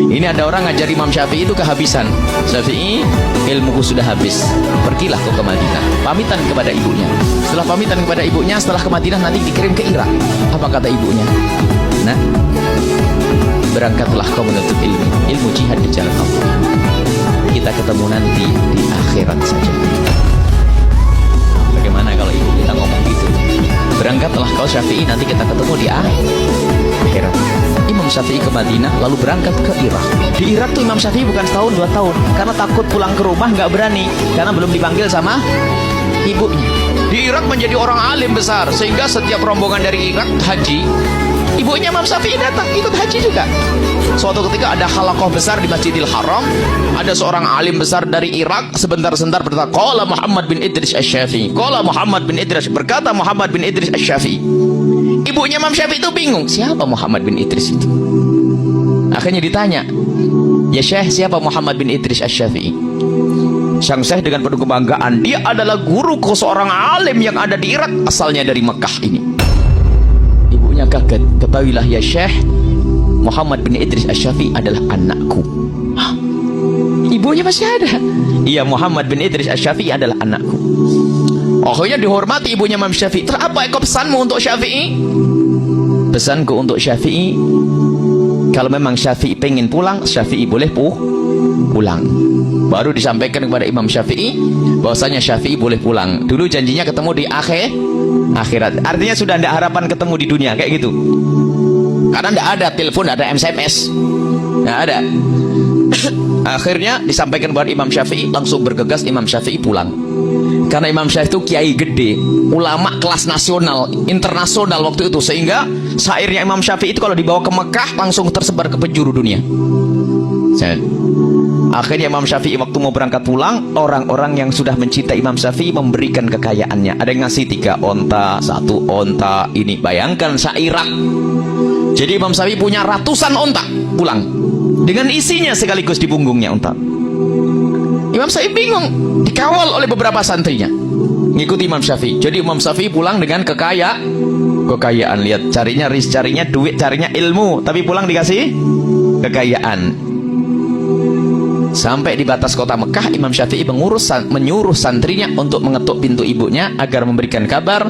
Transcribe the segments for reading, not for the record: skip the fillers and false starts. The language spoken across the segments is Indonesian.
Ini ada orang ngajar Imam Syafi'i itu kehabisan. Syafi'i, ilmuku sudah habis. Pergilah kau ke Madinah. Pamitan kepada ibunya. Setelah pamitan kepada ibunya, setelah ke Madinah nanti dikirim ke Irak. Apa kata ibunya? Nah, berangkatlah kau menuntut ilmu. Ilmu jihad di jalan Allah. Kita ketemu nanti di akhirat saja. Bagaimana kalau ibu kita ngomong gitu? Berangkatlah kau Syafi'i, nanti kita ketemu di akhirat. Imam Syafi'i ke Madinah, lalu berangkat ke Irak. Di Irak tuh Imam Syafi'i bukan setahun 2 tahun, karena takut pulang ke rumah nggak berani, karena belum dipanggil sama ibunya. Di Irak menjadi orang alim besar, sehingga setiap rombongan dari Irak haji, ibunya Imam Syafi'i datang ikut haji juga. Suatu ketika ada halaqah besar di Masjidil Haram, ada seorang alim besar dari Irak sebentar-sebentar berkata, qala Muhammad bin Idris Asy-Syafi'i, qala Muhammad bin Idris, berkata Muhammad bin Idris Asy-Syafi'i. Ibunya Imam Syafi'i itu bingung, siapa Muhammad bin Idris itu? Akhirnya ditanya, ya Syekh, siapa Muhammad bin Idris Asy-Syafi'i? Sang Syekh dengan penuh kebanggaan, dia adalah guruku, seorang alim yang ada di Irak, asalnya dari Mekah ini. Ibunya kaget, ketahuilah ya Syekh, Muhammad bin Idris Asy-Syafi'i adalah anakku. Hah? Ibunya masih ada? Iya, Muhammad bin Idris Asy-Syafi'i adalah anakku. Akhirnya dihormati ibunya Imam Syafi'i. Terus apa pesanmu untuk Syafi'i? Pesanku untuk Syafi'i, kalau memang Syafi'i pengen pulang, Syafi'i boleh pulang. Baru disampaikan kepada Imam Syafi'i bahwasanya Syafi'i boleh pulang. Dulu janjinya ketemu di akhirat. Artinya sudah tidak harapan ketemu di dunia kayak gitu. Karena tidak ada telepon, tidak ada SMS, tidak ada. Akhirnya disampaikan kepada Imam Syafi'i, langsung bergegas Imam Syafi'i pulang. Karena Imam Syafi'i itu kiai gede, ulama kelas nasional, internasional waktu itu, sehingga syairnya Imam Syafi'i itu kalau dibawa ke Mekah langsung tersebar ke penjuru dunia. Akhirnya Imam Syafi'i waktu mau berangkat pulang, orang-orang yang sudah mencintai Imam Syafi'i memberikan kekayaannya. Ada yang ngasih 3 onta, 1 onta. Ini bayangkan sairak. Jadi Imam Syafi'i punya ratusan onta pulang, dengan isinya sekaligus di punggungnya onta. Imam Syafi'i bingung, dikawal oleh beberapa santrinya ngikuti Imam Syafi'i. Jadi Imam Syafi'i pulang dengan kekayaan. Lihat, carinya duit, carinya ilmu, tapi pulang dikasih kekayaan. Sampai di batas kota Mekah, Imam Syafi'i menyuruh santrinya untuk mengetuk pintu ibunya agar memberikan kabar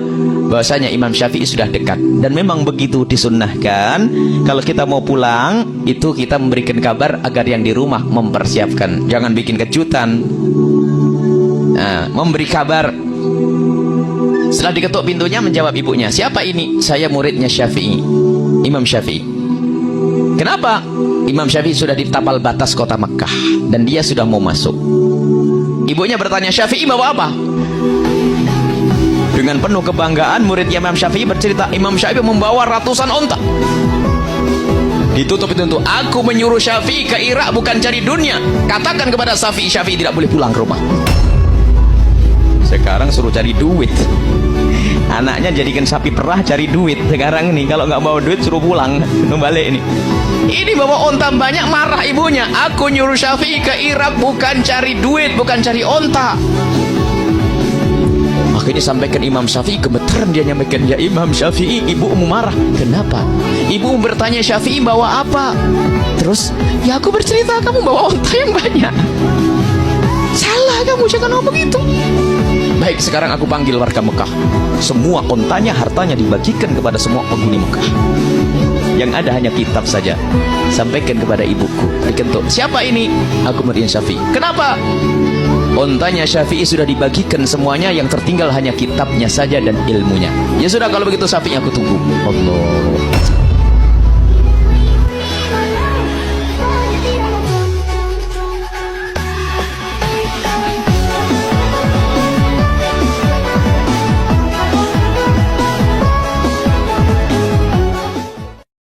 bahwasanya Imam Syafi'i sudah dekat. Dan memang begitu disunnahkan, kalau kita mau pulang itu kita memberikan kabar agar yang di rumah mempersiapkan, jangan bikin kejutan. Nah, memberi kabar. Setelah diketuk pintunya, menjawab ibunya, siapa ini? Saya muridnya Syafi'i, Imam Syafi'i. Kenapa? Imam Syafi'i sudah di tapal batas kota Mekah dan dia sudah mau masuk. Ibunya bertanya, Syafi'i bawa apa? Dengan penuh kebanggaan, muridnya Imam Syafi'i bercerita, Imam Syafi'i membawa ratusan onta. Ditutup pintu, aku menyuruh Syafi'i ke Irak bukan cari dunia. Katakan kepada Syafi'i, Syafi'i tidak boleh pulang ke rumah. Sekarang suruh cari duit. Anaknya jadikan sapi perah cari duit. Sekarang ini kalau nggak bawa duit suruh pulang, balik ini. Ini bawa onta banyak, marah ibunya. Aku nyuruh Syafi'i ke Irak bukan cari duit, bukan cari onta. Akhirnya sampaikan Imam Syafi'i, gemeteran dia nyampaikan, ya Imam Syafi'i, ibumu marah. Kenapa? Ibu bertanya Syafi'i bawa apa? Terus, ya aku bercerita kamu bawa onta yang banyak. Salah kamu, jangan ngomong begitu. Baik, sekarang aku panggil warga Mekah. Semua ontanya, hartanya dibagikan kepada semua penghuni Mekah. Yang ada hanya kitab saja. Sampaikan kepada ibuku. Diketuk, siapa ini? Aku muridnya Syafi'i. Kenapa? Ontanya Syafi'i sudah dibagikan semuanya, yang tertinggal hanya kitabnya saja dan ilmunya. Ya sudah, kalau begitu Syafi'i aku tunggu. Allah.